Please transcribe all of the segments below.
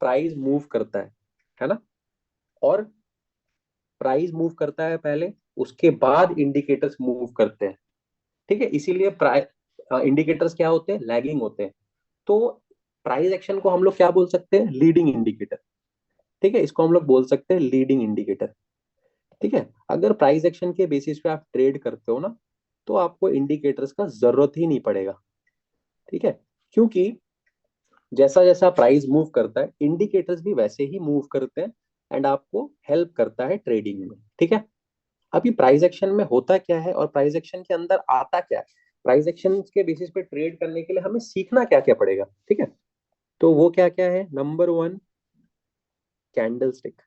Price move करता है ना, और प्राइस मूव करता है पहले, उसके बाद इंडिकेटर्स मूव करते हैं। ठीक है, इसीलिए इंडिकेटर्स क्या होते हैं, लैगिंग होते हैं। तो प्राइस एक्शन को हम लोग क्या बोल सकते हैं, लीडिंग इंडिकेटर। ठीक है, इसको हम लोग बोल सकते हैं लीडिंग इंडिकेटर। ठीक है, अगर प्राइस एक्शन के बेसिस पे आप ट्रेड करते हो ना, तो आपको इंडिकेटर्स का जरूरत ही नहीं पड़ेगा। ठीक है, क्योंकि जैसा जैसा प्राइस मूव करता है इंडिकेटर्स भी वैसे ही मूव करते हैं, एंड आपको हेल्प करता है ट्रेडिंग में। ठीक है, अभी प्राइस एक्शन में होता क्या है और प्राइस एक्शन के अंदर आता क्या है, प्राइस एक्शन के बेसिस पे ट्रेड करने के लिए हमें सीखना क्या क्या पड़ेगा। ठीक है, तो वो क्या क्या है, नंबर वन, कैंडल स्टिक।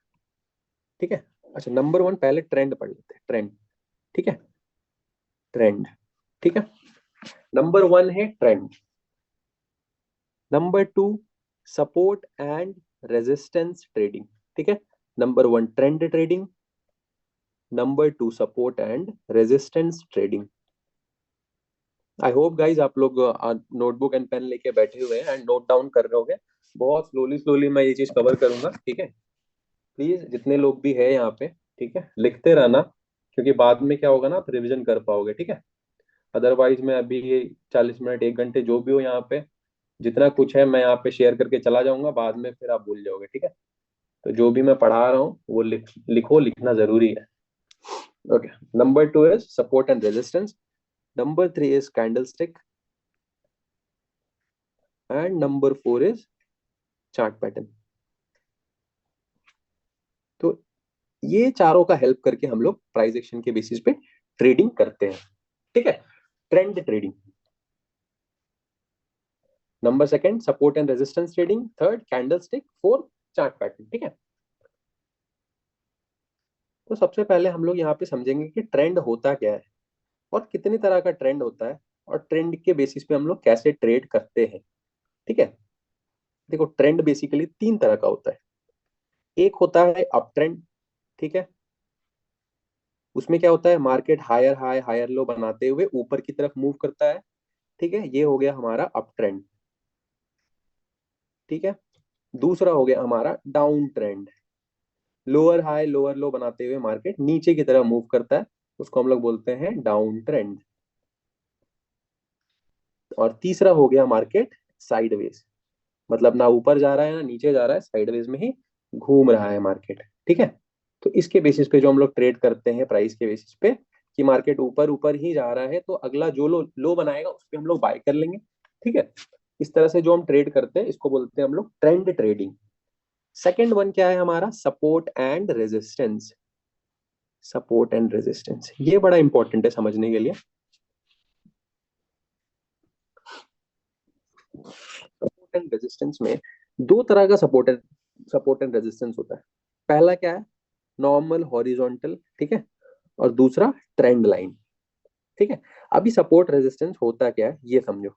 ठीक है, अच्छा नंबर वन पहले ट्रेंड पढ़ लेते हैं, ट्रेंड। ठीक है, ट्रेंड। ठीक है, नंबर वन है trend. Number two, support and resistance trading. ठीक है, number one trend trading, number two support and resistance trading. I hope guys आप लोग नोटबुक एंड पेन लेके बैठे हुए हैं एंड नोट डाउन कर रहे होगे। बहुत स्लोली स्लोली मैं ये चीज कवर करूंगा। ठीक है, प्लीज जितने लोग भी है यहाँ पे, ठीक है, लिखते रहना, क्योंकि बाद में क्या होगा ना, आप रिवीजन कर पाओगे। ठीक है, अदरवाइज मैं अभी ये 40 मिनट 1 घंटे जो भी हो यहाँ पे, जितना कुछ है मैं यहाँ पे शेयर करके चला जाऊंगा, बाद में फिर आप भूल जाओगे। ठीक है, तो जो भी मैं पढ़ा रहा हूँ वो लिखो, लिखना जरूरी है। Okay, number two is support and resistance, number three is candlestick, and number four is chart pattern. तो ये चारों का हेल्प करके हम लोग प्राइस एक्शन के बेसिस पे ट्रेडिंग करते हैं। ठीक है, trend trading, number second support and resistance trading, third candlestick, fourth chart pattern. ठीक है, तो सबसे पहले हम लोग यहाँ पे समझेंगे कि ट्रेंड होता क्या है और कितनी तरह का ट्रेंड होता है, और ट्रेंड के बेसिस पे हम लोग कैसे ट्रेड करते हैं। ठीक है, देखो ट्रेंड बेसिकली तीन तरह का होता है। एक होता है अप ट्रेंड। ठीक है, उसमें क्या होता है, market higher high higher low बनाते हुए ऊपर की तरफ मूव करता है। ठीक है, ये हो गया हमारा अप ट्रेंड। ठीक है, दूसरा हो गया हमारा down trend, lower high lower लो बनाते हुए मार्केट नीचे की तरफ मूव करता है, उसको हम लोग बोलते हैं डाउन ट्रेंड। और तीसरा हो गया मार्केट साइडवेज, मतलब ना ऊपर जा रहा है ना नीचे जा रहा है, साइडवेज में ही घूम रहा है मार्केट। ठीक है, तो इसके बेसिस पे जो हम लोग ट्रेड करते हैं प्राइस के बेसिस पे, कि मार्केट ऊपर ऊपर ही जा रहा है तो अगला जो लो लो बनाएगा उस पे हम लोग बाय कर लेंगे। ठीक है, इस तरह से जो हम ट्रेड करते हैं इसको बोलते हैं हम लोग ट्रेंड ट्रेडिंग। सेकेंड वन क्या है हमारा, support and resistance. Support and resistance ये बड़ा इंपॉर्टेंट है समझने के लिए। सपोर्ट एंड रेजिस्टेंस में दो तरह का सपोर्ट एंड रेजिस्टेंस होता है। पहला क्या है, नॉर्मल हॉरिजॉन्टल। ठीक है, और दूसरा ट्रेंड लाइन। ठीक है, अभी सपोर्ट रेजिस्टेंस होता क्या है ये समझो।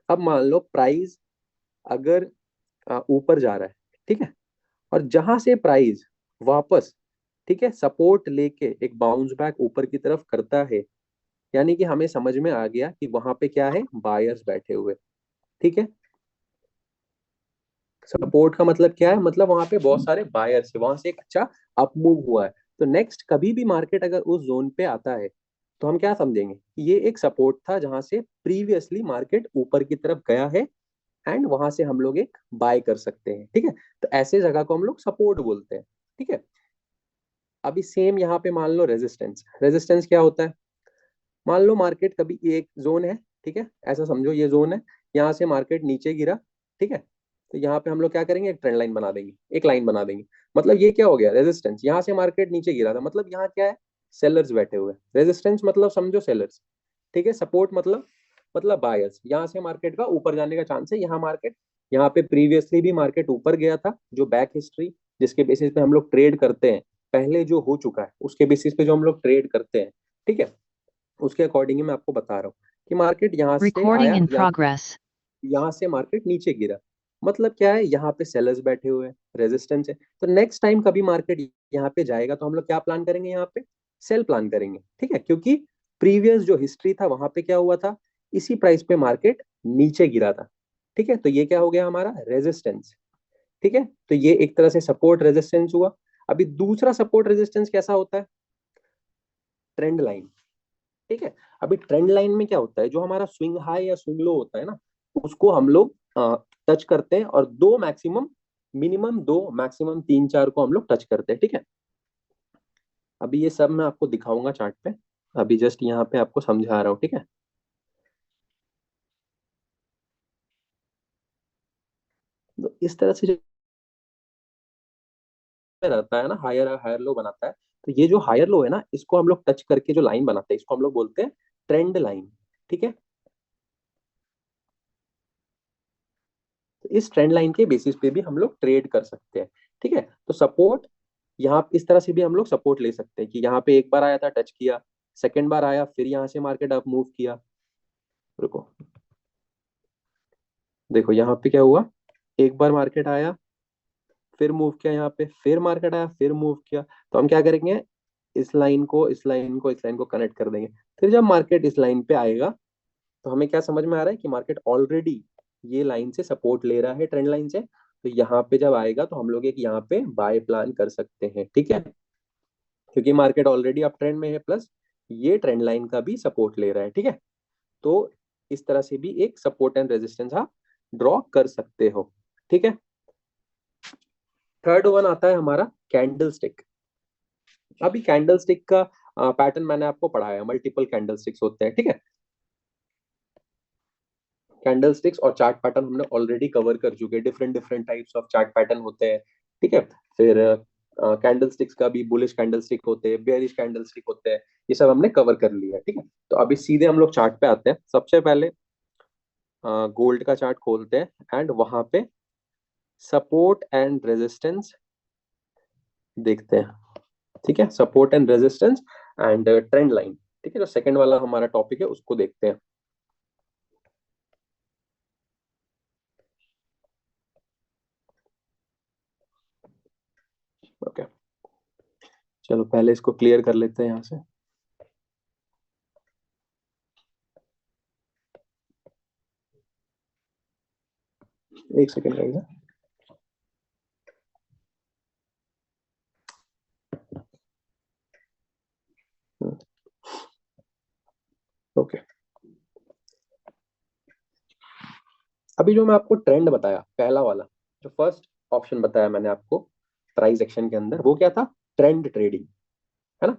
अब मान लो प्राइस अगर ऊपर जा रहा है, ठीक है, और जहां से प्राइस वापस, ठीक है, सपोर्ट लेके एक बाउंस बैक ऊपर की तरफ करता है, यानी कि हमें समझ में आ गया कि वहां पे क्या है, बायर्स बैठे हुए। ठीक है, सपोर्ट का मतलब क्या है, मतलब वहां पे बहुत सारे बायर्स है, वहां से एक अच्छा अप मूव हुआ है। तो नेक्स्ट कभी भी मार्केट अगर उस जोन पे आता है तो हम क्या समझेंगे कि ये एक सपोर्ट था जहां से प्रीवियसली मार्केट ऊपर की तरफ गया है, एंड वहां से हम लोग एक बाय कर सकते हैं। ठीक है, तो ऐसे जगह को हम लोग सपोर्ट बोलते हैं। ठीक है, अभी सेम यहाँ पे मान लो रेजिस्टेंस। रेजिस्टेंस क्या होता है, मान लो मार्केट कभी एक जोन है, ठीक है, ऐसा समझो ये जोन है, यहाँ से मार्केट नीचे गिरा। ठीक है, तो यहाँ पे हम लोग क्या करेंगे, एक ट्रेंड लाइन बना देंगे, एक लाइन बना देंगे। मतलब ये क्या हो गया, रेजिस्टेंस, यहाँ से मार्केट नीचे गिरा था, मतलब यहाँ क्या है, सेलर्स बैठे हुए। रेजिस्टेंस मतलब समझो सेलर्स। ठीक है, सपोर्ट मतलब बायर्स, यहाँ से मार्केट का ऊपर जाने का चांस है। यहाँ मार्केट, यहाँ पे प्रीवियसली भी मार्केट ऊपर गया था, जो बैक हिस्ट्री जिसके बेसिस पे हम लोग ट्रेड करते हैं, पहले जो हो चुका है उसके बेसिस पे जो हम लोग ट्रेड करते हैं। ठीक है, उसके अकॉर्डिंग ही मैं आपको बता रहा हूँ कि मार्केट यहाँ से Recording आया, in या progress. यहाँ से मार्केट नीचे गिरा, मतलब क्या है, यहाँ पे सेलर्स बैठे हुए हैं, रेजिस्टेंस है। तो नेक्स्ट टाइम कभी मार्केट यहाँ पे जाएगा तो हम लोग क्या प्लान करेंगे, यहाँ पे सेल प्लान करेंगे। ठीक है, क्योंकि प्रीवियस जो हिस्ट्री था वहां पे क्या हुआ था, इसी प्राइस पे मार्केट नीचे गिरा था। ठीक है, तो ये क्या हो गया हमारा रेजिस्टेंस। ठीक है, तो ये एक तरह से सपोर्ट रेजिस्टेंस हुआ। अभी दूसरा सपोर्ट रेजिस्टेंस कैसा होता है, ट्रेंड लाइन। ठीक है, अभी ट्रेंड लाइन में क्या होता है, जो हमारा स्विंग हाई या स्विंग लो होता है ना, उसको हम लोग टच करते हैं, और दो मैक्सिमम, मिनिमम दो, मैक्सिमम तीन चार को हम लोग टच करते हैं। ठीक है, अभी ये सब मैं आपको दिखाऊंगा चार्ट पे, अभी जस्ट यहाँ पे आपको समझा रहा हूँ। ठीक है, तो इस तरह से जो रहता है ना, हायर हायर लो बनाता है। तो ये जो हायर लो है ना, इसको हम लोग टच करके जो लाइन बनाते हैं, इसको हम लोग बोलते हैं ट्रेंड लाइन। ठीक है, तो इस ट्रेंड लाइन के बेसिस पे भी हम लोग ट्रेड कर सकते हैं। ठीक है, तो सपोर्ट यहाँ इस तरह से भी हम लोग सपोर्ट ले सकते हैं कि यहाँ पे एक बार आया था, टच किया, सेकेंड बार आया, फिर यहाँ से मार्केट अप मूव किया। रुको, देखो यहाँ पे क्या हुआ, एक बार मार्केट आया, फिर मूव किया, यहाँ पे फिर मार्केट आया, फिर मूव किया। तो हम क्या करेंगे, इस लाइन को इस लाइन को इस लाइन को कनेक्ट कर देंगे। फिर जब मार्केट इस लाइन पे आएगा, तो हमें क्या समझ में आ रहा है कि मार्केट ऑलरेडी ये लाइन से सपोर्ट ले रहा है, ट्रेंड लाइन से। तो यहाँ पे जब आएगा, तो हम लोग एक यहाँ पे बाय प्लान कर सकते हैं। ठीक है, क्योंकि मार्केट ऑलरेडी अप ट्रेंड में है, प्लस ये ट्रेंड लाइन का भी सपोर्ट ले रहा है। ठीक है, तो इस तरह से भी एक सपोर्ट एंड रेजिस्टेंस आप ड्रॉ कर सकते हो। ठीक है, थर्ड वन आता है हमारा कैंडल स्टिक। अभी कैंडल स्टिक का पैटर्न मैंने आपको पढ़ाया, मल्टीपल कैंडल स्टिक्स होते हैं। ठीक है, कैंडल स्टिक्स और चार्ट पैटर्न हमने ऑलरेडी कवर कर चुके हैं, different different types of chart pattern होते हैं। ठीक है, फिर कैंडल स्टिक्स का भी बुलिश कैंडल स्टिक होते हैं, बेयरिश कैंडल स्टिक होते हैं, ये सब हमने कवर कर लिया है। ठीक है, तो अभी सीधे हम लोग चार्ट पे आते हैं। सबसे पहले गोल्ड का चार्ट खोलते हैं, एंड वहां पे सपोर्ट एंड रेजिस्टेंस देखते हैं। ठीक है, support and resistance and trend line. ठीक है, जो सेकंड वाला हमारा टॉपिक है उसको देखते हैं। ओके, चलो पहले इसको क्लियर कर लेते हैं यहाँ से। एक सेकंड रहेगा। ओके, अभी जो मैं आपको ट्रेंड बताया, पहला वाला, जो फर्स्ट ऑप्शन बताया मैंने आपको प्राइस एक्शन के अंदर, वो क्या था, ट्रेंड ट्रेडिंग, है ना।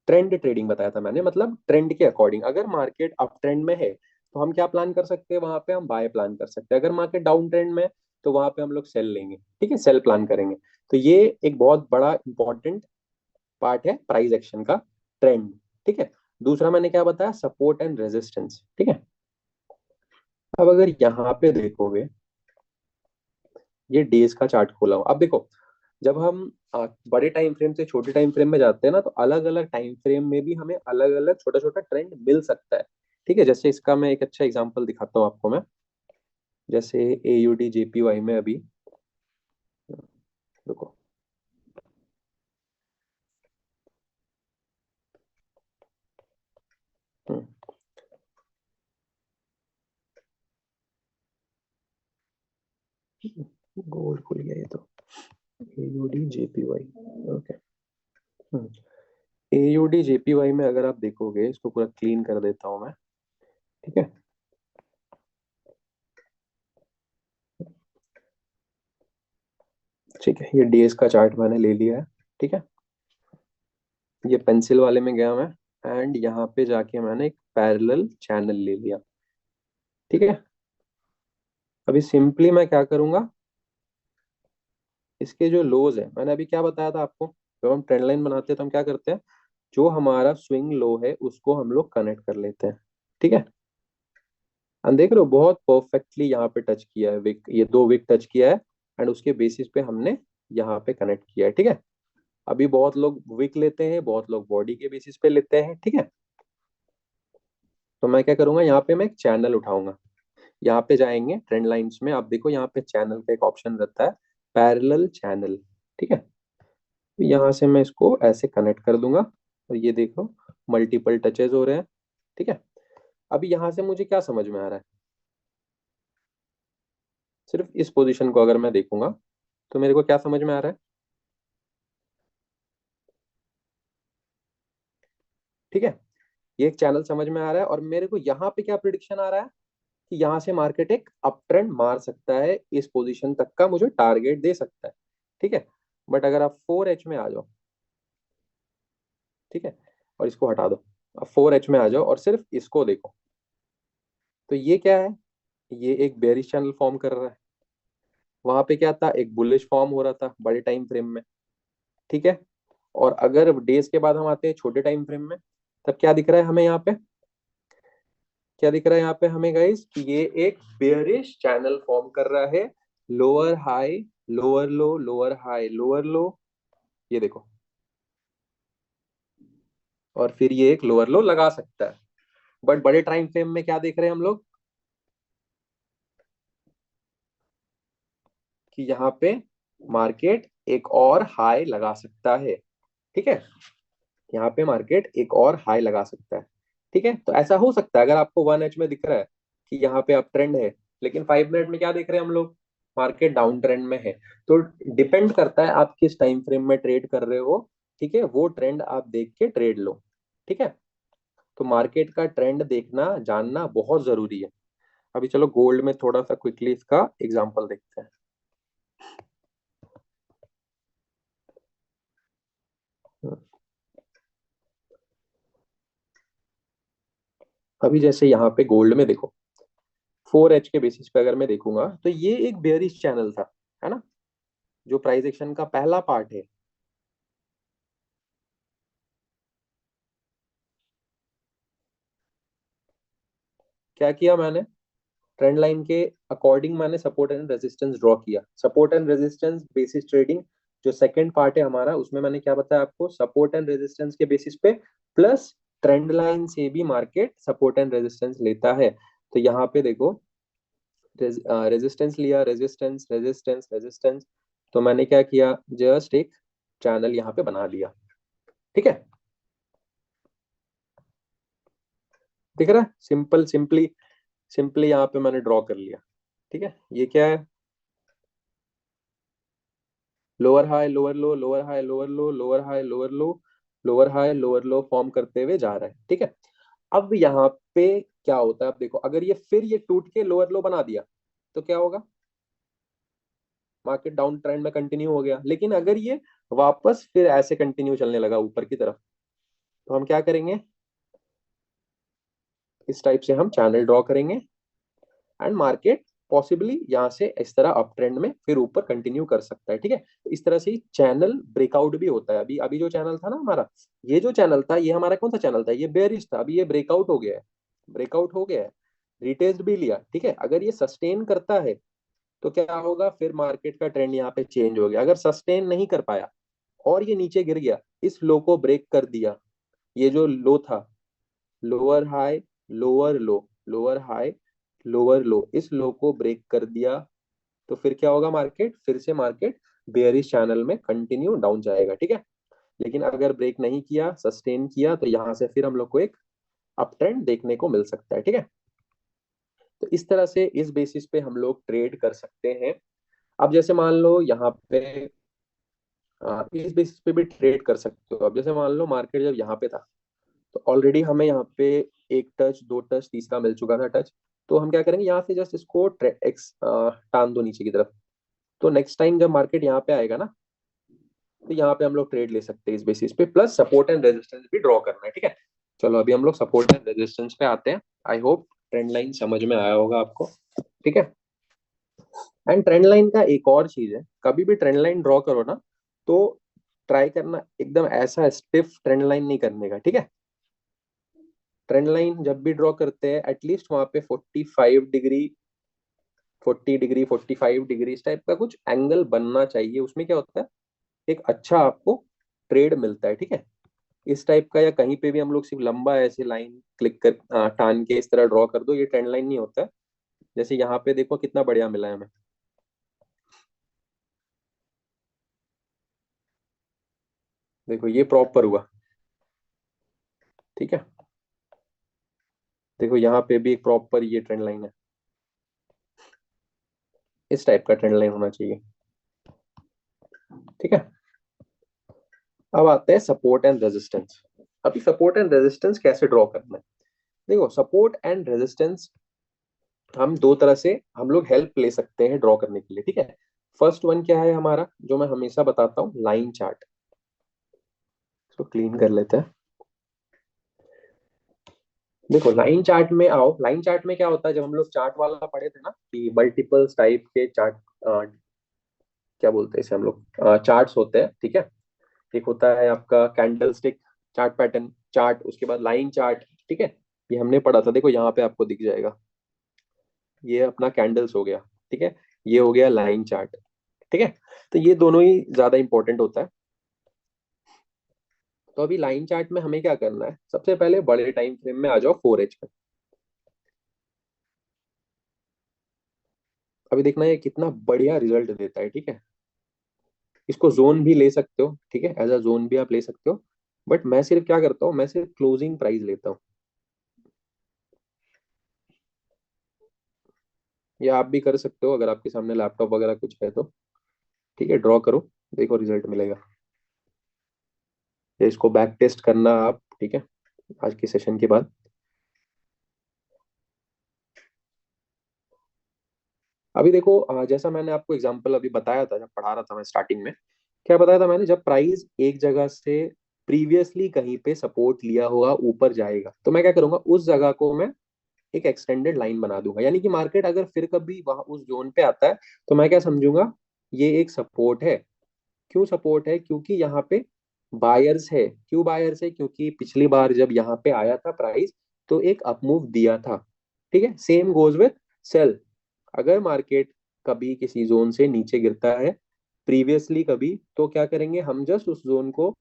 ट्रेंड ट्रेडिंग बताया था मैंने, मतलब ट्रेंड के अकॉर्डिंग, अगर मार्केट अप ट्रेंड में है, तो हम क्या प्लान कर सकते हैं, वहां पे हम बाय प्लान कर सकते हैं। अगर मार्केट डाउन ट्रेंड में है, तो वहां पे हम लोग सेल लेंगे। ठीक है, सेल प्लान करेंगे। तो ये एक बहुत बड़ा इंपॉर्टेंट पार्ट है प्राइस एक्शन का, ट्रेंड। ठीक है, दूसरा मैंने क्या बताया, सपोर्ट एंड रेजिस्टेंस। ठीक है, अब अगर यहाँ पे देखोगे, ये डेज का चार्ट खोला हूं, अब देखो, जब हम बड़े टाइम फ्रेम से छोटे टाइम फ्रेम में जाते हैं ना, तो अलग अलग टाइम फ्रेम में भी हमें अलग अलग छोटा छोटा ट्रेंड मिल सकता है। ठीक है, जैसे इसका मैं एक अच्छा एग्जांपल दिखाता हूँ आपको मैं, जैसे AUD JPY में अभी, देखो, गोल्ड खुल गया ये तो, AUD JPY। Okay, AUD JPY में अगर आप देखोगे, इसको पूरा क्लीन कर देता हूँ मैं। ठीक है, ठीक है, ये डेज का चार्ट मैंने ले लिया है। ठीक है, ये पेंसिल वाले में गया मैं, एंड यहाँ पे जाके मैंने एक पैरेलल चैनल ले लिया। ठीक है, अभी सिंपली मैं क्या करूंगा, इसके जो लोज है, मैंने अभी क्या बताया था आपको, जब हम ट्रेंड लाइन बनाते हैं तो हम क्या करते हैं, जो हमारा स्विंग लो है उसको हम लोग कनेक्ट कर लेते हैं। ठीक है, हम देख रहे हो बहुत परफेक्टली यहाँ पे टच किया है विक, ये दो विक टच किया है, एंड उसके बेसिस पे हमने यहाँ पे कनेक्ट किया है। ठीक है, अभी बहुत लोग विक लेते हैं, बहुत लोग बॉडी के बेसिस पे लेते हैं। ठीक है, तो मैं क्या करूंगा, यहाँ पे मैं एक चैनल उठाऊंगा, यहाँ पे जाएंगे ट्रेंड लाइंस में, आप देखो यहाँ पे चैनल का एक ऑप्शन रहता है, पैरेलल चैनल। ठीक है, तो यहाँ से मैं इसको ऐसे कनेक्ट कर दूंगा, और ये देखो मल्टीपल टचेज हो रहे हैं। ठीक है, अभी यहाँ से मुझे क्या समझ में आ रहा है, सिर्फ इस पोजीशन को अगर मैं देखूंगा तो मेरे को क्या समझ में आ रहा है? ठीक है, ये एक चैनल समझ में आ रहा है, और मेरे को यहाँ पे क्या प्रिडिक्शन आ रहा है कि यहाँ से मार्केट एक अप ट्रेंड मार सकता है, इस पोजीशन तक का मुझे टारगेट दे सकता है। ठीक है, बट अगर आप 4H में आ जाओ, ठीक है, और इसको हटा दो, अब 4H में आ जाओ और सिर्फ इसको देखो, तो ये क्या है? ये एक बेरिश चैनल फॉर्म कर रहा है। वहां पे क्या था? एक बुलिश फॉर्म हो रहा था बड़े टाइम फ्रेम में। ठीक है, और अगर डेज के बाद हम आते हैं छोटे टाइम फ्रेम में, तब क्या दिख रहा है हमें यहाँ पे? क्या दिख रहा है यहाँ पे हमें गाइस? कि ये एक बेयरिश चैनल फॉर्म कर रहा है, लोअर हाई, लोअर लो, लोअर हाई, लोअर लो, ये देखो, और फिर ये एक लोअर लो लगा सकता है। बट बड़े टाइम फ्रेम में क्या देख रहे हैं हम लोग? कि यहाँ पे मार्केट एक और हाई लगा सकता है। ठीक है, यहाँ पे मार्केट एक और हाई लगा सकता है। ठीक है, तो ऐसा हो सकता है अगर आपको 1H में दिख रहा है कि यहाँ पे अप ट्रेंड है, लेकिन 5 मिनट में क्या देख रहे हैं हम लोग? मार्केट डाउन ट्रेंड में है। तो डिपेंड करता है आप किस टाइम फ्रेम में ट्रेड कर रहे हो। ठीक है, वो ट्रेंड आप देख के ट्रेड लो। ठीक है, तो मार्केट का ट्रेंड देखना जानना बहुत जरूरी है। अभी चलो गोल्ड में थोड़ा सा क्विकली इसका एग्जांपल देखते हैं। अभी जैसे यहाँ पे गोल्ड में देखो, 4H के बेसिस पे अगर मैं देखूंगा तो ये एक बेयरिश चैनल था, है ना, जो प्राइस एक्शन का पहला पार्ट है। क्या किया मैंने? ट्रेंड लाइन के अकॉर्डिंग मैंने सपोर्ट एंड रेजिस्टेंस ड्रॉ किया। Support and resistance basis trading जो सेकंड पार्ट है हमारा, उसमें मैंने क्या बताया आपको? सपोर्ट एंड रेजिस्टेंस के बेसिस पे प्लस ट्रेंड लाइन से भी मार्केट सपोर्ट एंड रेजिस्टेंस लेता है। तो यहाँ पे देखो, रेजिस्टेंस लिया, रेजिस्टेंस, रेजिस्टेंस, रेजिस्टेंस, तो मैंने क्या किया? जस्ट एक चैनल यहाँ पे बना दिया। ठीक है, दिख रहा है? सिंपल, सिंपली, सिंपली यहाँ पे मैंने ड्रॉ कर लिया। ठीक है, ये क्या है? लोअर हाई, लोअर लो, लोअर हाई, लोअर लो, लोअर हाई, लोअर लो, लोअर हाई, लोअर लो फॉर्म करते हुए जा रहा है। ठीक है, अब यहाँ पे क्या होता है? अब देखो, अगर ये फिर ये टूट के लोअर लो बना दिया तो क्या होगा? मार्केट डाउन ट्रेंड में कंटिन्यू हो गया। लेकिन अगर ये वापस फिर ऐसे कंटिन्यू चलने लगा ऊपर की तरफ, तो हम क्या करेंगे? इस टाइप से हम चैनल ड्रॉ करेंगे, एंड मार्केट पॉसिबली यहाँ से इस तरह अप ट्रेंड में फिर ऊपर कंटिन्यू कर सकता है। ठीक है, तो इस तरह से चैनल ब्रेकआउट भी होता है। अभी अभी जो चैनल था ना हमारा, ये जो चैनल था, ये हमारा कौन सा चैनल था? ये बेयरिश था। अभी ये ब्रेकआउट हो गया है, ब्रेकआउट हो गया है, रिटेस्ट भी लिया। ठीक है, अगर ये सस्टेन करता है तो क्या होगा? फिर मार्केट का ट्रेंड यहाँ पे चेंज हो गया। अगर सस्टेन नहीं कर पाया और ये नीचे गिर गया, इस लो को ब्रेक कर दिया, ये जो लो था, लोअर हाई, लोअर लो, लोअर हाई, लोअर लो, इस लो को ब्रेक कर दिया, तो फिर क्या होगा? मार्केट फिर से मार्केट बेयरिश चैनल में कंटिन्यू डाउन जाएगा। ठीक है, लेकिन अगर ब्रेक नहीं किया, सस्टेन किया, तो यहाँ से फिर हम लोग को एक अप ट्रेंड देखने को मिल सकता है। ठीक है, तो इस तरह से इस बेसिस पे हम लोग ट्रेड कर सकते हैं। अब जैसे मान लो यहाँ पे इस बेसिस पे भी ट्रेड कर सकते हो। अब जैसे मान लो मार्केट जब यहाँ पे था, तो ऑलरेडी हमें यहाँ पे एक टच, दो टच, तीसरा मिल चुका था टच। तो हम क्या करेंगे? यहाँ से जस्ट इसको टान दो नीचे की तरफ। तो नेक्स्ट टाइम जब मार्केट यहाँ पे आएगा ना, तो यहाँ पे हम लोग ट्रेड ले सकते हैं इस बेसिस पे, प्लस सपोर्ट एंड रेजिस्टेंस भी ड्रॉ करना है। ठीक है, चलो अभी हम लोग सपोर्ट एंड रेजिस्टेंस पे आते हैं। आई होप ट्रेंड लाइन समझ में आया होगा आपको। ठीक है, एंड ट्रेंड लाइन का एक और चीज है, कभी भी ट्रेंड लाइन ड्रॉ करो ना, तो ट्राई करना एकदम ऐसा स्टिफ ट्रेंड लाइन नहीं करने का। ठीक है, ट्रेंड लाइन जब भी ड्रॉ करते हैं, एटलीस्ट वहां पे 45 डिग्री, 40 डिग्री, 45 डिग्री इस टाइप का कुछ एंगल बनना चाहिए। उसमें क्या होता है? एक अच्छा आपको ट्रेड मिलता है। ठीक है, इस टाइप का, या कहीं पे भी हम लोग सिर्फ लंबा ऐसे लाइन क्लिक कर टान के इस तरह ड्रॉ कर दो, ये ट्रेंड लाइन नहीं होता है। जैसे यहाँ पे देखो कितना बढ़िया मिला है हमें। देखो ये प्रॉपर हुआ। ठीक है, देखो यहाँ पे भी एक प्रॉपर ये ट्रेंड लाइन है। इस टाइप का ट्रेंड लाइन होना चाहिए। ठीक है, अब आते हैं सपोर्ट एंड रेजिस्टेंस। अभी सपोर्ट एंड रेजिस्टेंस कैसे ड्रॉ करना है? देखो, सपोर्ट एंड रेजिस्टेंस हम दो तरह से हम लोग हेल्प ले सकते हैं ड्रॉ करने के लिए। ठीक है, फर्स्ट वन क्या है हमारा, जो मैं हमेशा बताता हूँ, लाइन चार्ट। इसको क्लीन कर लेते हैं। देखो, लाइन चार्ट में आओ। लाइन चार्ट में क्या होता है, जब हम लोग चार्ट वाला पढ़े थे ना कि मल्टीपल्स टाइप के चार्ट, क्या बोलते हैं इसे हम लोग, चार्ट्स होते हैं। ठीक है, एक होता है आपका candle stick chart pattern chart, उसके बाद लाइन चार्ट। ठीक है, ये हमने पढ़ा था। देखो यहाँ पे आपको दिख जाएगा, ये अपना कैंडल्स हो गया। ठीक है, ये हो गया लाइन चार्ट। ठीक है, तो ये दोनों ही ज्यादा इंपॉर्टेंट होता है। तो अभी लाइन चार्ट में हमें क्या करना है, सबसे पहले बड़े टाइम फ्रेम में आ जाओ, 4H पे। अभी देखना ये कितना बढ़िया रिजल्ट देता है। ठीक है, इसको जोन भी ले सकते हो। ठीक है, एज अ जोन भी आप ले सकते हो, बट मैं सिर्फ क्या करता हूँ, मैं सिर्फ क्लोजिंग प्राइस लेता हूँ। या आप भी कर सकते हो अगर आपके सामने लैपटॉप वगैरह कुछ है तो। ठीक है, ड्रॉ करो, देखो रिजल्ट मिलेगा। या इसको बैक टेस्ट करना आप। ठीक है, आज के सेशन के बाद। अभी देखो, जैसा मैंने आपको एग्जांपल अभी बताया था, जब पढ़ा रहा था मैं स्टार्टिंग में, क्या बताया था मैंने, जब प्राइस एक जगह से प्रीवियसली कहीं पे सपोर्ट लिया होगा, ऊपर जाएगा, तो मैं क्या करूंगा, उस जगह को मैं एक एक्सटेंडेड लाइन बना दूंगा। यानी कि मार्केट अगर फिर कभी वहां उस जोन पे आता है, तो मैं क्या समझूंगा, ये एक सपोर्ट है। क्यों सपोर्ट है? क्योंकि यहाँ पे बायर्स है। क्यों बायर्स है? क्योंकि पिछली बार जब यहाँ पे आया था प्राइस, तो एक अपमूव दिया था। ठीक है, सेम गोज विथ सेल। अगर मार्केट कभी किसी जोन से नीचे गिरता है प्रीवियसली कभी, तो क्या करेंगे हम, जस्ट उस जोन को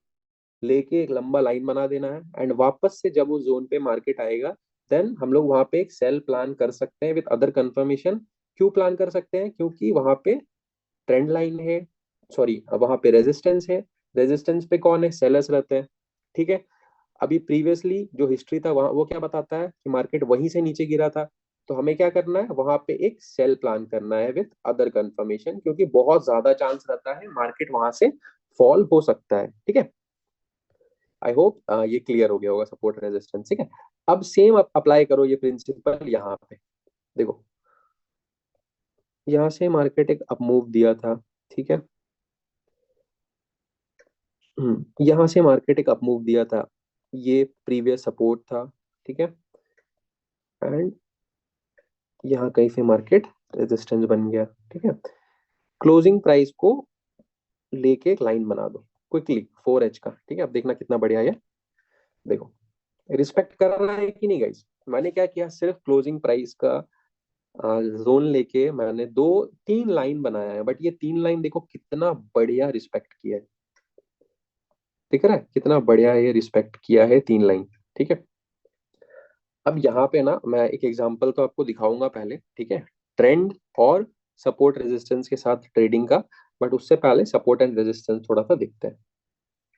लेके एक लंबा लाइन बना देना है, एंड वापस से जब उस जोन पे मार्केट आएगा, देन हम लोग वहां पे एक सेल प्लान कर सकते हैं विद अदर कंफर्मेशन। क्यों प्लान कर सकते हैं? क्योंकि वहां पे ट्रेंड लाइन है, सॉरी, अब वहां पे रेजिस्टेंस है। रेजिस्टेंस पे कौन है? सेलर्स रहते हैं। ठीक है, अभी प्रीवियसली जो हिस्ट्री था वहाँ, वो क्या बताता है कि मार्केट वहीं से नीचे गिरा था। तो हमें क्या करना है, वहां पे एक सेल प्लान करना है विथ अदर कंफर्मेशन, क्योंकि बहुत ज्यादा चांस रहता है मार्केट वहां से फॉल हो सकता है। ठीक है, आई होप ये क्लियर हो गया होगा, सपोर्ट रेजिस्टेंस। ठीक है, अब सेम अप्लाई करो ये प्रिंसिपल यहाँ पे। देखो, यहाँ से मार्केट एक अप मूव दिया था। ठीक है, यहाँ से मार्केट एक अप मूव दिया था, ये प्रीवियस सपोर्ट था। ठीक है, एंड यहाँ कहीं से मार्केट रेजिस्टेंस बन गया। ठीक है, क्लोजिंग प्राइस को लेके एक लाइन बना दो क्विकली, 4H का। ठीक है, अब देखना कितना बढ़िया है। देखो, रिस्पेक्ट कर रहा है कि नहीं गाइस? मैंने क्या किया, सिर्फ क्लोजिंग प्राइस का जोन लेके मैंने दो तीन लाइन बनाया है, बट ये तीन लाइन देखो कितना बढ़िया रिस्पेक्ट किया है। दिख रहा है कितना बढ़िया ये रिस्पेक्ट किया है, तीन लाइन। ठीक है, अब यहाँ पे ना मैं एक एग्जांपल तो आपको दिखाऊंगा पहले। ठीक है, ट्रेंड और सपोर्ट रेजिस्टेंस के साथ ट्रेडिंग का, बट उससे पहले सपोर्ट एंड रेजिस्टेंस थोड़ा सा देखते हैं।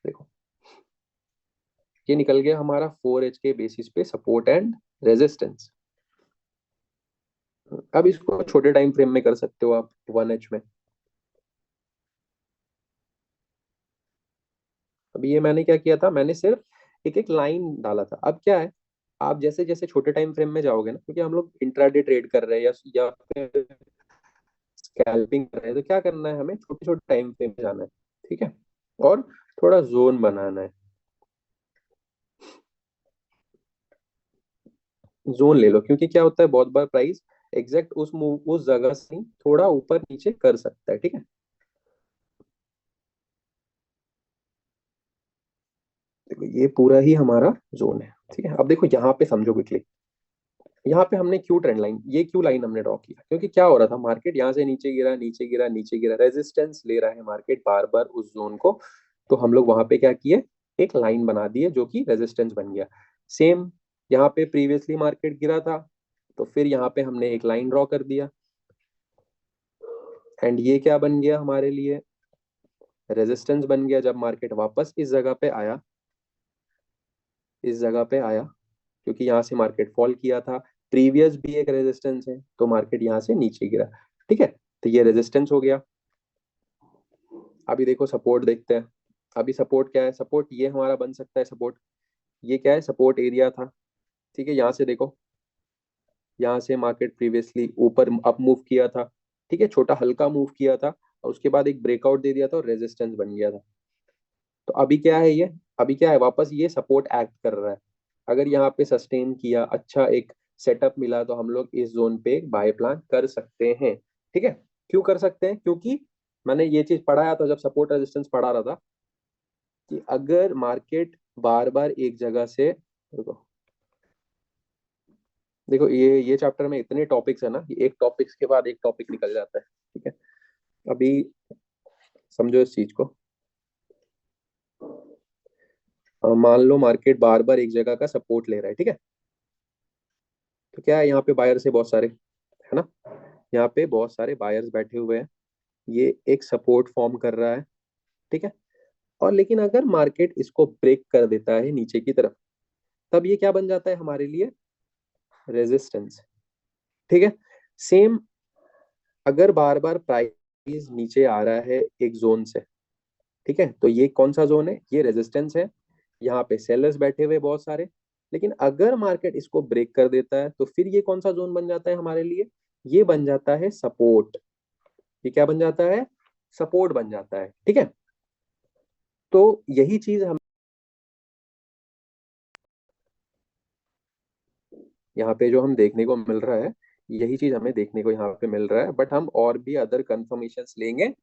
देखो, ये निकल गया हमारा 4H के बेसिस पे सपोर्ट एंड रेजिस्टेंस। अब इसको छोटे टाइम फ्रेम में कर सकते हो आप, 1H में। अभी ये मैंने क्या किया था, मैंने सिर्फ एक एक लाइन डाला था। अब क्या है, आप जैसे जैसे छोटे टाइम फ्रेम में जाओगे ना, क्योंकि हम लोग इंट्राडे ट्रेड कर रहे हैं या फिर स्कैल्पिंग कर रहे हैं, तो क्या करना है, हमें छोटे छोटे टाइम फ्रेम में जाना है। ठीक है, और थोड़ा जोन बनाना है। जोन ले लो, क्योंकि क्या होता है, बहुत बार प्राइस एग्जैक्ट उस मूव उस जगह से ही थोड़ा ऊपर नीचे कर सकता है। ठीक है, देखो ये पूरा ही हमारा जोन है। ठीक है, अब देखो यहाँ पे समझो क्विकली। यहाँ पे हमने क्यू ट्रेंड लाइन, ये क्यू लाइन हमने ड्रॉ किया, क्योंकि क्या हो रहा था, मार्केट यहाँ से नीचे गिरा, नीचे गिरा, नीचे गिरा, रेजिस्टेंस ले रहा है मार्केट बार बार उस जोन को। तो हम लोग वहां पे क्या किए, एक लाइन बना दिए जो कि रेजिस्टेंस बन गया। सेम यहाँ पे प्रीवियसली मार्केट गिरा था, तो फिर यहाँ पे हमने एक लाइन ड्रॉ कर दिया, एंड ये क्या बन गया हमारे लिए, रेजिस्टेंस बन गया। जब मार्केट वापस इस जगह पे आया, इस जगह पे आया, क्योंकि यहाँ से मार्केट फॉल किया था, प्रीवियस भी एक रेजिस्टेंस है, तो मार्केट यहाँ से नीचे गिरा। ठीक है, तो ये रेजिस्टेंस हो गया। अभी देखो सपोर्ट देखते हैं। अभी सपोर्ट क्या है, सपोर्ट ये हमारा बन सकता है सपोर्ट। ये क्या है, सपोर्ट एरिया था। ठीक है, यहाँ से देखो, यहाँ से मार्केट प्रीवियसली ऊपर अप मूव किया था। ठीक है, छोटा हल्का मूव किया था और उसके बाद एक ब्रेकआउट दे दिया था और रेजिस्टेंस बन गया था। तो अभी क्या है ये, अभी क्या है, वापस ये सपोर्ट एक्ट कर रहा है। अगर यहाँ पे सस्टेन किया, अच्छा एक सेटअप मिला, तो हम लोग इस जोन पे एक बाय प्लान कर सकते हैं। ठीक है, क्यों कर सकते हैं, क्योंकि मैंने ये चीज पढ़ाया था जब सपोर्ट रेजिस्टेंस पढ़ा रहा था, कि अगर मार्केट बार बार एक जगह से, देखो देखो ये चैप्टर में इतने टॉपिक्स है ना, कि एक टॉपिक्स के बाद एक टॉपिक निकल जाता है। ठीक है, अभी समझो इस चीज को। मान लो मार्केट बार बार एक जगह का सपोर्ट ले रहा है। ठीक है, तो क्या है, यहाँ पे बायर्स है बहुत सारे, है ना। यहाँ पे बहुत सारे बायर्स बैठे हुए हैं। ये एक सपोर्ट फॉर्म कर रहा है। ठीक है, और लेकिन अगर मार्केट इसको ब्रेक कर देता है नीचे की तरफ, तब ये क्या बन जाता है हमारे लिए, रेजिस्टेंस। ठीक है, सेम, अगर बार बार प्राइस नीचे आ रहा है एक जोन से, ठीक है, तो ये कौन सा जोन है, ये रेजिस्टेंस है। यहाँ पे सेलर्स बैठे हुए बहुत सारे। लेकिन अगर मार्केट इसको ब्रेक कर देता है, तो फिर ये कौन सा जोन बन जाता है हमारे लिए, ये बन जाता है सपोर्ट। ये क्या बन जाता है, सपोर्ट बन जाता है। ठीक है, तो यही चीज हम यहाँ पे जो हम देखने को मिल रहा है, यही चीज हमें देखने को यहाँ पे मिल रहा है, बट हम और भी अदर कंफर्मेशन लेंगे।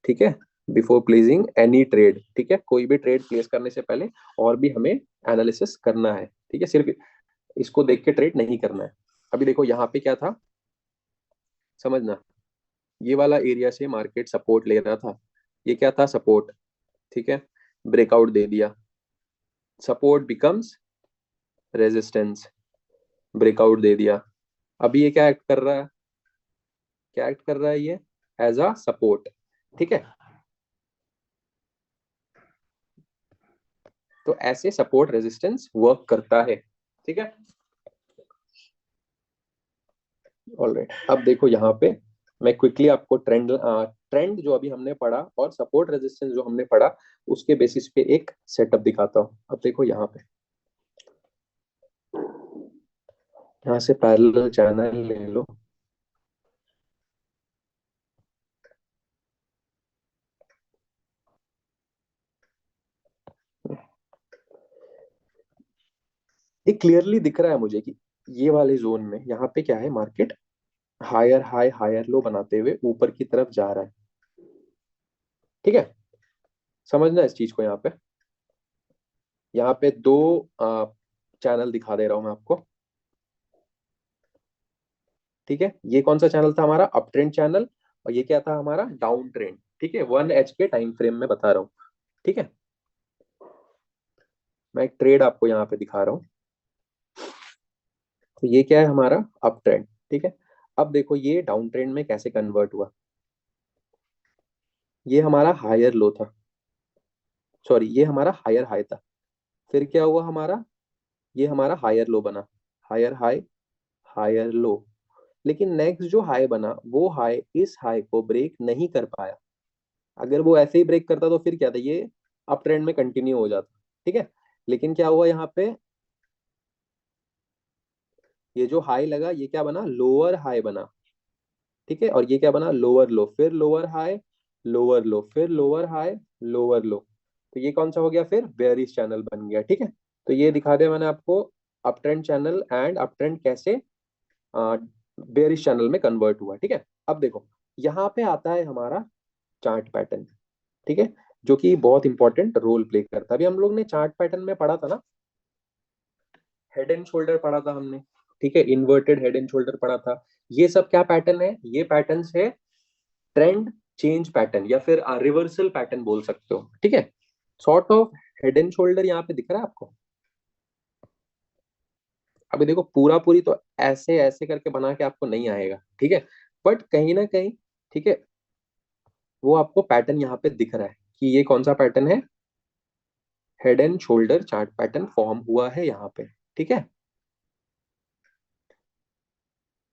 ठीक है, बिफोर प्लेसिंग एनी ट्रेड। ठीक है, कोई भी ट्रेड प्लेस करने से पहले और भी हमें एनालिसिस करना है। ठीक है, सिर्फ इसको देख के ट्रेड नहीं करना है। अभी देखो यहाँ पे क्या था, समझना, ये वाला एरिया से मार्केट सपोर्ट ले रहा था। ये क्या था, सपोर्ट। ठीक है, ब्रेकआउट दे दिया, सपोर्ट बिकम्स रेजिस्टेंस, ब्रेकआउट दे दिया। अभी ये क्या एक्ट कर रहा है, क्या एक्ट कर रहा है ये, एज अ सपोर्ट। ठीक है, तो ऐसे सपोर्ट रेजिस्टेंस वर्क करता है। ठीक है, ऑलराइट। अब देखो यहाँ पे मैं क्विकली आपको ट्रेंड जो अभी हमने पढ़ा और सपोर्ट रेजिस्टेंस जो हमने पढ़ा, उसके बेसिस पे एक सेटअप दिखाता हूँ। अब देखो यहाँ पे, यहाँ से पैरेलल चैनल ले लो। ये क्लियरली दिख रहा है मुझे कि ये वाले जोन में यहाँ पे क्या है, market higher high higher low बनाते हुए ऊपर की तरफ जा रहा है। ठीक है, समझना इस चीज को। यहाँ पे दो चैनल दिखा दे रहा हूँ मैं आपको। ठीक है, ये कौन सा चैनल था हमारा, अप ट्रेंड चैनल, और ये क्या था हमारा, डाउन ट्रेंड। ठीक है, 1 एच के टाइम फ्रेम में बता रहा हूँ। ठीक है, मैं एक ट्रेड आपको यहाँ पे दिखा रहा हूँ। तो ये क्या है हमारा, अप ट्रेंड। ठीक है, अब देखो ये डाउन ट्रेंड में कैसे कन्वर्ट हुआ। ये हमारा हायर लो था, सॉरी ये हमारा हायर हाई था। फिर क्या हुआ हमारा, ये हमारा हायर लो बना, हायर हाई हायर लो। लेकिन नेक्स्ट जो हाई बना, वो हाई इस हाई को ब्रेक नहीं कर पाया। अगर वो ऐसे ही ब्रेक करता तो फिर क्या था, ये अप ट्रेंड में कंटिन्यू हो जाता। ठीक है, लेकिन क्या हुआ यहाँ पे, ये जो हाई लगा ये क्या बना, लोअर हाई बना। ठीक है, और ये क्या बना, लोअर लो, फिर लोअर हाई, लोअर लो, फिर लोअर हाई, लोअर लो। तो ये कौन सा हो गया, फिर बेयरिश चैनल बन गया। ठीक है, तो ये दिखा दिया मैंने आपको, up trend channel and up trend कैसे बेयरिश चैनल में कन्वर्ट हुआ। ठीक है, अब देखो यहाँ पे आता है हमारा चार्ट पैटर्न। ठीक है, जो कि बहुत इंपॉर्टेंट रोल प्ले करता है। अभी हम लोग ने चार्ट पैटर्न में पढ़ा था ना, हेड एंड शोल्डर पढ़ा था हमने। ठीक है, इन्वर्टेड हेड एंड शोल्डर पढ़ा था। ये सब क्या पैटर्न है, ये पैटर्न है ट्रेंड चेंज पैटर्न, या फिर रिवर्सल पैटर्न बोल सकते हो। ठीक है, sort of head and shoulder यहाँ पे दिख रहा है आपको। अभी देखो पूरा पूरी तो ऐसे ऐसे करके बना के आपको नहीं आएगा। ठीक है, बट कहीं ना कहीं, ठीक है, वो आपको पैटर्न यहाँ पे दिख रहा है कि ये कौन सा पैटर्न है, head and shoulder chart pattern form हुआ है यहाँ पे। ठीक है,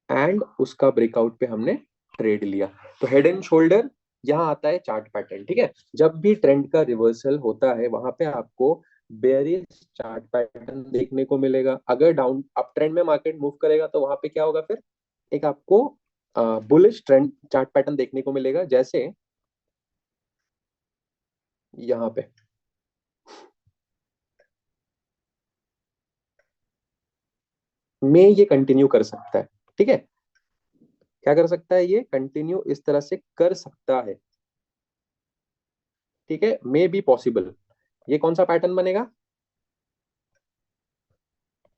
एंड उसका ब्रेकआउट पे हमने ट्रेड लिया। तो हेड एंड शोल्डर यहाँ आता है चार्ट पैटर्न, ठीक है। जब भी ट्रेंड का रिवर्सल होता है वहां पे आपको बेयरिश चार्ट पैटर्न देखने को मिलेगा। अगर डाउन अप ट्रेंड में मार्केट मूव करेगा तो वहां पे क्या होगा फिर, एक आपको बुलिश ट्रेंड चार्ट पैटर्न देखने को मिलेगा, जैसे यहाँ पे में ये कंटिन्यू कर सकता है, ठीक है। क्या कर सकता है, ये कंटिन्यू इस तरह से कर सकता है, ठीक है, मे बी पॉसिबल। ये कौन सा पैटर्न बनेगा,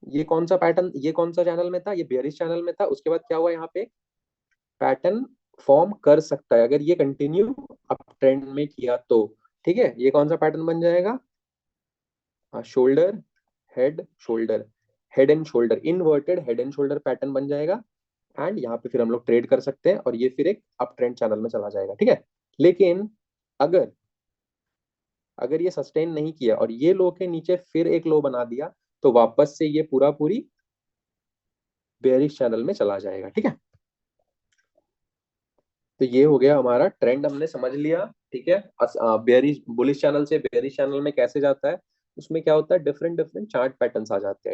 ये कौन सा पैटर्न, ये कौन सा चैनल में था, ये बेयरिश चैनल में था। उसके बाद क्या हुआ, यहाँ पे पैटर्न फॉर्म कर सकता है अगर ये कंटिन्यू अप ट्रेंड में किया तो, ठीक है। ये कौन सा पैटर्न बन जाएगा, shoulder head shoulder, head and shoulder, inverted head and shoulder pattern बन जाएगा। एंड यहाँ पे फिर हम लोग ट्रेड कर सकते हैं और ये फिर एक अप ट्रेंड चैनल में चला जाएगा, ठीक है। लेकिन अगर अगर ये सस्टेन नहीं किया और ये लो के नीचे फिर एक लो बना दिया, तो वापस से ये पूरा पूरी बेयरिश चैनल में चला जाएगा, ठीक है। तो ये हो गया हमारा ट्रेंड, हमने समझ लिया, ठीक है। बेयरिश बुलिश चैनल से बेयरिश चैनल में कैसे जाता है, उसमें क्या होता है, डिफरेंट डिफरेंट चार्ट पैटर्न्स आ जाते हैं।